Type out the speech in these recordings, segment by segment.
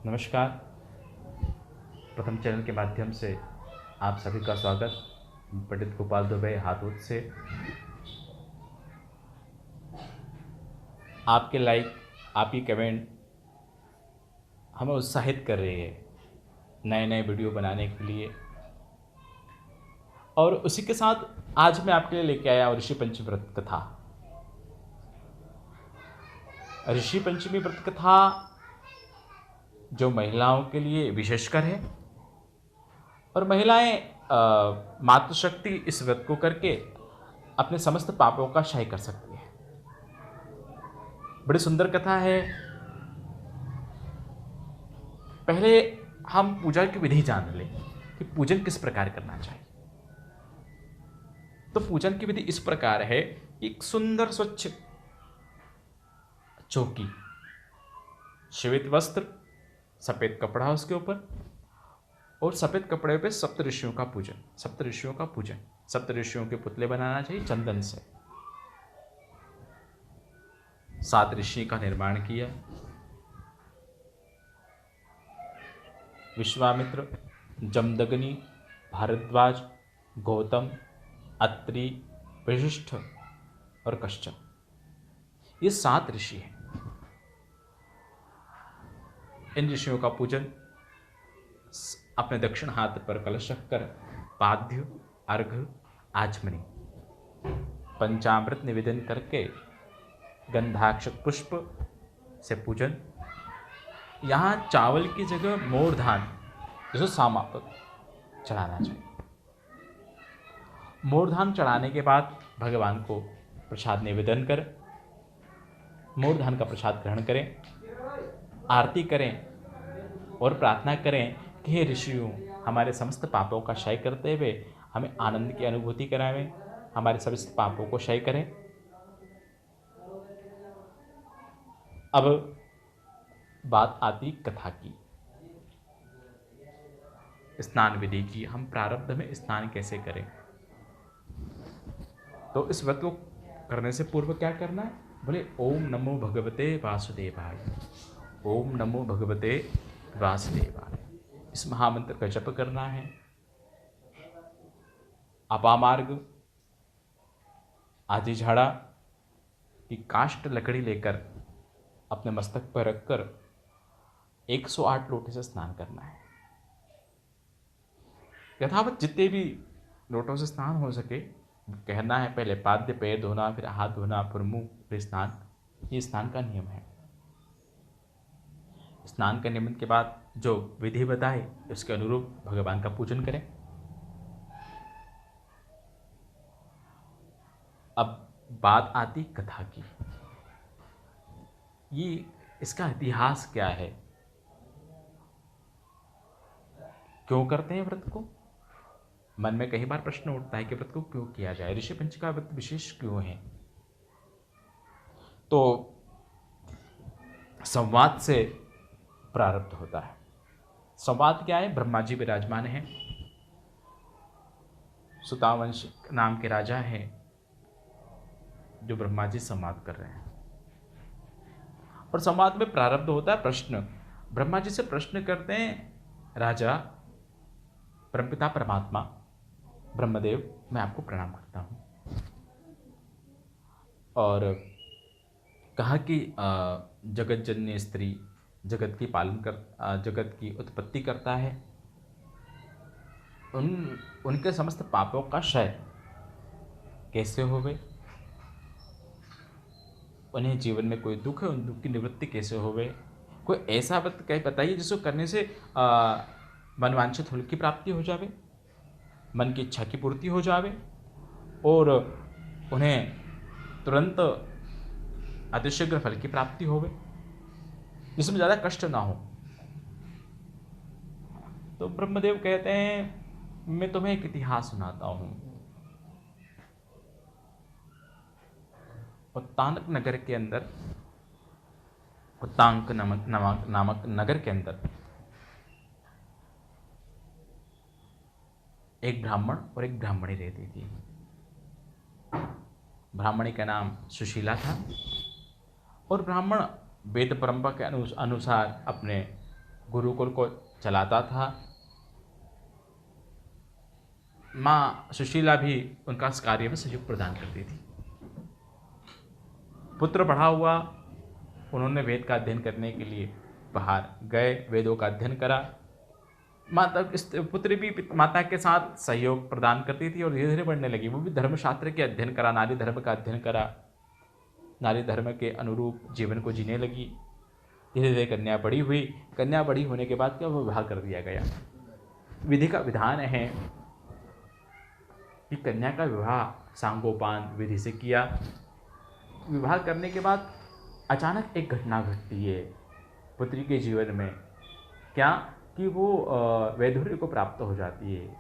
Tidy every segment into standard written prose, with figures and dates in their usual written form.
नमस्कार। प्रथम चैनल के माध्यम से आप सभी का स्वागत। पंडित गोपाल दुबे हाथोद से। आपके लाइक, आपकी कमेंट हमें उत्साहित कर रही है नए नए वीडियो बनाने के लिए। और उसी के साथ आज मैं आपके लिए लेके आया ऋषि पंचमी व्रत कथा। ऋषि पंचमी व्रत कथा जो महिलाओं के लिए विशेषकर है, और महिलाएं मातृशक्ति इस व्रत को करके अपने समस्त पापों का क्षय कर सकती है। बड़ी सुंदर कथा है। पहले हम पूजा की विधि जान लें कि पूजन किस प्रकार करना चाहिए। तो पूजन की विधि इस प्रकार है। एक सुंदर स्वच्छ चौकी, श्वेत वस्त्र, सफेद कपड़ा उसके ऊपर, और सफेद कपड़े पे सप्तऋषियों का पूजन। सप्तऋषियों के पुतले बनाना चाहिए चंदन से। 7 ऋषि का निर्माण किया। विश्वामित्र, जमदग्नि, भारद्वाज, गौतम, अत्रि, वशिष्ठ और कश्यप, ये 7 ऋषि हैं। इन ऋषियों का पूजन अपने दक्षिण हाथ पर कलश रखकर पाद्य, अर्घ, आचमनी, पंचामृत निवेदन करके गंधाक्षत पुष्प से पूजन। यहाँ चावल की जगह मोर धान, जिसको सामापक, चढ़ाना चाहिए। मोर धान चढ़ाने के बाद भगवान को प्रसाद निवेदन कर मोर धान का प्रसाद ग्रहण करें, आरती करें और प्रार्थना करें कि हे ऋषियों, हमारे समस्त पापों का क्षय करते हुए हमें आनंद की अनुभूति करावें, हमारे समस्त पापों को क्षय करें। अब बात आती कथा की, स्नान विधि की। हम प्रारब्ध में स्नान कैसे करें? तो इस व्रत को करने से पूर्व क्या करना है? बोले ओम नमो भगवते वासुदेवाय, ओम नमो भगवते वासुदेवाय। इस महामंत्र का जप करना है। अपामार्ग, आदि झाड़ा की काष्ठ लकड़ी लेकर अपने मस्तक पर रखकर 108 लोटे से स्नान करना है। यथावत जितने भी लोटों से स्नान हो सके कहना है। पहले पाद्य पैर धोना, फिर हाथ धोना, फिर मुंह, फिर स्नान। ये स्नान का नियम है। स्नान के नियम के बाद जो विधि बताए उसके अनुरूप भगवान का पूजन करें। अब बात आती कथा की। ये इसका इतिहास क्या है? क्यों करते हैं व्रत को? मन में कई बार प्रश्न उठता है कि व्रत को क्यों किया जाए, ऋषि पंचमी का व्रत विशेष क्यों है? तो संवाद से प्रारब्ध होता है। संवाद क्या है? ब्रह्मा जी विराजमान हैं, सुतावंश नाम के राजा हैं जो ब्रह्मा जी संवाद कर रहे हैं। और संवाद में प्रारब्ध होता है प्रश्न। ब्रह्मा जी से प्रश्न करते हैं, राजा परमपिता परमात्मा ब्रह्मदेव, मैं आपको प्रणाम करता हूँ। और कहा कि जगत जननी स्त्री जगत की जगत की उत्पत्ति करता है। उनके समस्त पापों का क्षय कैसे होवे, उन्हें जीवन में कोई दुख है, उन दुख की निवृत्ति कैसे होवे। कोई ऐसा व्रत कहीं बताइए जिसको करने से मनवांछित फल की प्राप्ति हो जावे, मन की इच्छा की पूर्ति हो जावे और उन्हें तुरंत अतिशीघ्र फल की प्राप्ति होवे, जिसमें ज़्यादा कष्ट ना हो। तो ब्रह्मदेव कहते हैं, मैं तुम्हें एक इतिहास सुनाता हूँ। उत्तांक नगर के अंदर, उत्तांक नामक नगर के अंदर एक ब्राह्मण और एक ब्राह्मणी रहती थी। ब्राह्मणी का नाम सुशीला था और ब्राह्मण वेद परंपरा के अनुसार अपने गुरुकुल को चलाता था। माँ सुशीला भी उनका इस कार्य में सहयोग प्रदान करती थी। पुत्र बढ़ा हुआ, उन्होंने वेद का अध्ययन करने के लिए बाहर गए, वेदों का अध्ययन करा। माता इस पुत्री भी माता के साथ सहयोग प्रदान करती थी और धीरे धीरे बढ़ने लगी। वो भी धर्मशास्त्र के अध्ययन करा, नारी धर्म का अध्ययन करा, नारी धर्म के अनुरूप जीवन को जीने लगी। धीरे धीरे कन्या बड़ी हुई। कन्या बड़ी होने के बाद क्या विवाह कर दिया गया। विधि का विधान है कि कन्या का विवाह सांगोपान विधि से किया। विवाह करने के बाद अचानक एक घटना घटती है पुत्री के जीवन में। क्या कि वो वैधुर्य को प्राप्त हो जाती है।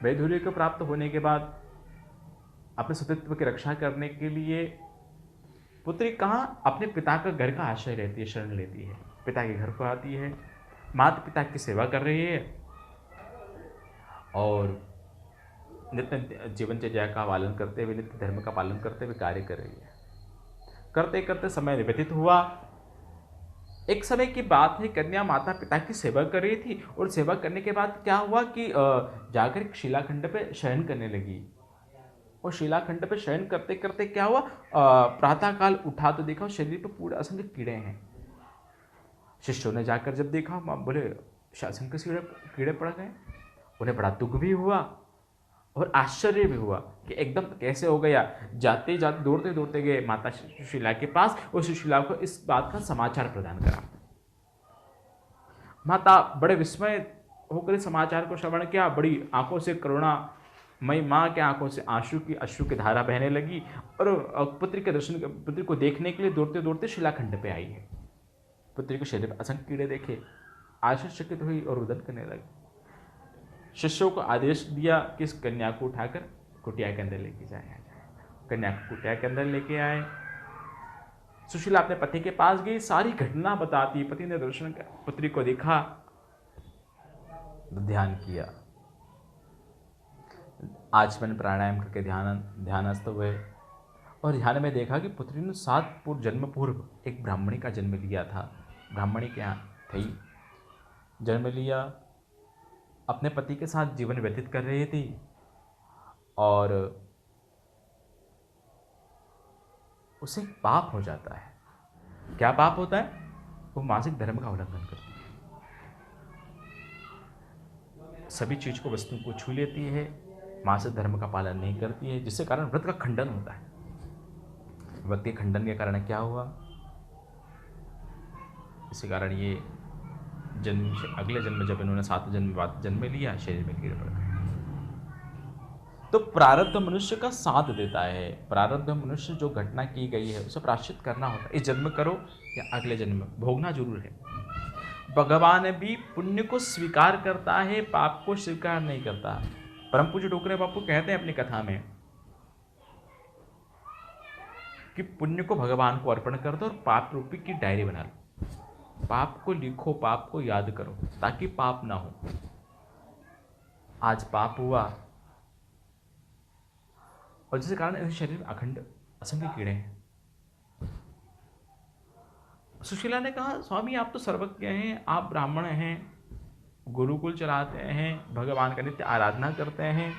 वैधुर्य को प्राप्त होने के बाद अपने सतीत्व की रक्षा करने के लिए पुत्री कहाँ अपने पिता का घर का आश्रय लेती है, शरण लेती है। पिता के घर को आती है, माता पिता की सेवा कर रही है और नित्य जीवनचर्या का पालन करते हुए, नित्य धर्म का पालन करते हुए कार्य कर रही है। करते करते समय व्यतीत हुआ। एक समय की बात है, कन्या माता पिता की सेवा कर रही थी और सेवा करने के बाद क्या हुआ कि जाकर शिलाखंड पे शयन करने लगी। और शिलाखंड पे शयन करते करते क्या हुआ, प्रातःकाल उठा तो देखा शरीर पर पूरे असंख्य कीड़े हैं। शिष्यों ने जाकर जब देखा, बोले असंख्य कीड़े पड़ गए। उन्हें बड़ा दुख भी हुआ और आश्चर्य भी हुआ कि एकदम कैसे हो गया। जाते जाते दौड़ते दौड़ते गए माता सुशीला के पास और सुशीला को इस बात का समाचार प्रदान करा। माता बड़े विस्मय होकर समाचार को श्रवण किया। बड़ी आंखों से करुणा मई माँ के आंखों से अश्रु की धारा बहने लगी और पुत्री को देखने के लिए दौड़ते दौड़ते शिलाखंड पे आई है। पुत्री के शरीर पर असंख्य कीड़े देखे, आश्चर्यचकित हुई और रुदन करने लगी। शिष्यों को आदेश दिया कि इस कन्या को उठाकर कुटिया के अंदर लेके जाया जाए। कन्या को कुटिया के अंदर लेके आए। सुशीला अपने पति के पास गई, सारी घटना बताती। पति ने दर्शन कर पुत्री को देखा, ध्यान किया, आचमन प्राणायाम करके ध्यानस्थ हुए और ध्यान में देखा कि पुत्री ने 7 जन्म पूर्व एक ब्राह्मणी का जन्म लिया था। ब्राह्मणी के यहाँ थी, जन्म लिया, अपने पति के साथ जीवन व्यतीत कर रही थी और उसे पाप हो जाता है। क्या पाप होता है? वो मासिक धर्म का उल्लंघन करती है, सभी चीज को वस्तु को छू लेती है, मासिक धर्म का पालन नहीं करती है, जिससे कारण व्रत का खंडन होता है। व्रत के खंडन के कारण क्या हुआ, इसी कारण ये जन्म से अगले जन्म जब इन्होंने 7 जन्म बाद जन्म लिया, शरीर में कीड़े पड़ गए। तो प्रारब्ध मनुष्य का साथ देता है। प्रारब्ध मनुष्य जो घटना की गई है उसे प्रायश्चित करना होता है। इस जन्म करो या अगले जन्म में भोगना जरूर है। भगवान भी पुण्य को स्वीकार करता है, पाप को स्वीकार नहीं करता। परम पूज्य डोकरे बापू कहते हैं अपनी कथा में कि पुण्य को भगवान को अर्पण कर दो और पाप रूपी की डायरी बना लो। पाप को लिखो, पाप को याद करो ताकि पाप ना हो। आज पाप हुआ और जिसके कारण इस शरीर में अखंड असंख्य कीड़े हैं। सुशीला ने कहा, स्वामी आप तो सर्वज्ञ हैं, आप ब्राह्मण हैं, गुरुकुल चलाते हैं, भगवान का नित्य आराधना करते हैं,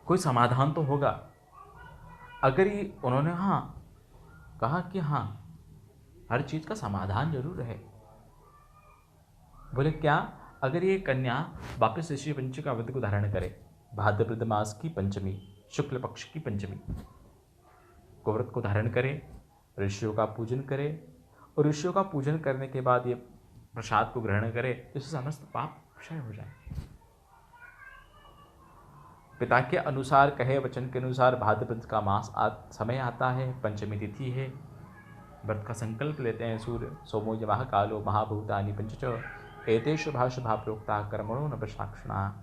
कोई समाधान तो होगा। अगर ये उन्होंने कहा कि हर चीज का समाधान जरूर है। बोले क्या? अगर ये कन्या वापस ऋषि पंचमी का व्रत को धारण करे, भाद्रपद मास की पंचमी, शुक्ल पक्ष की पंचमी को व्रत को धारण करे, ऋषियों का पूजन करे और ऋषियों का पूजन करने के बाद ये प्रसाद को ग्रहण करे, इससे समस्त पाप क्षय हो जाए। पिता के अनुसार, कहे वचन के अनुसार भाद्रपद का मास समय आता है, पंचमी तिथि है, व्रत का संकल्प लेते हैं। सूर्य सोमो यमः कालो महाभूतानि पंचच एते शुभा शुभा प्रोक्ता कर्मणो न प्रसाक्षणा।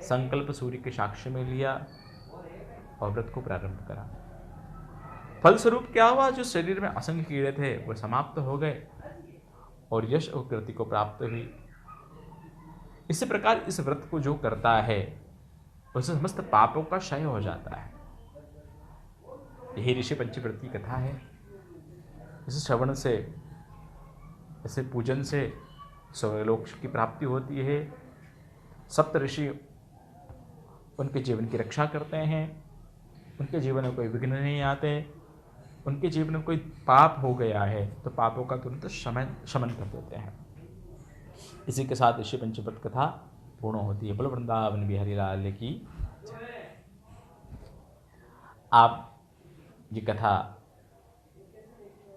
संकल्प सूर्य के साक्ष्य में लिया और व्रत को प्रारंभ करा। फलस्वरूप क्या हुआ? जो शरीर में असंख्य कीड़े थे वो समाप्त हो गए और यश और कृति को प्राप्त हुई। इसी प्रकार इस व्रत को जो करता है उससे समस्त पापों का क्षय हो जाता है। यही ऋषि पंचव्रत की कथा है। इस श्रवण से, इसे पूजन से स्वर्गलोक की प्राप्ति होती है। सप्त ऋषि उनके जीवन की रक्षा करते हैं, उनके जीवन में कोई विघ्न नहीं आते। उनके जीवन में कोई पाप हो गया है तो पापों का तुरंत शमन कर देते हैं। इसी के साथ ऋषि पंचव्रत कथा पूर्ण होती है। बोलो वृंदावन बिहारी लाल की। आप ये कथा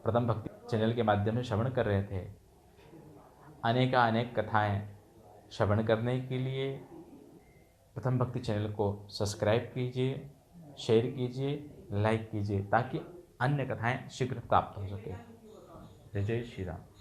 प्रथम भक्ति चैनल के माध्यम से श्रवण कर रहे थे। अनेक कथाएं श्रवण करने के लिए प्रथम भक्ति चैनल को सब्सक्राइब कीजिए, शेयर कीजिए, लाइक कीजिए, ताकि अन्य कथाएं शीघ्र प्राप्त हो सके। जय जय श्री राम।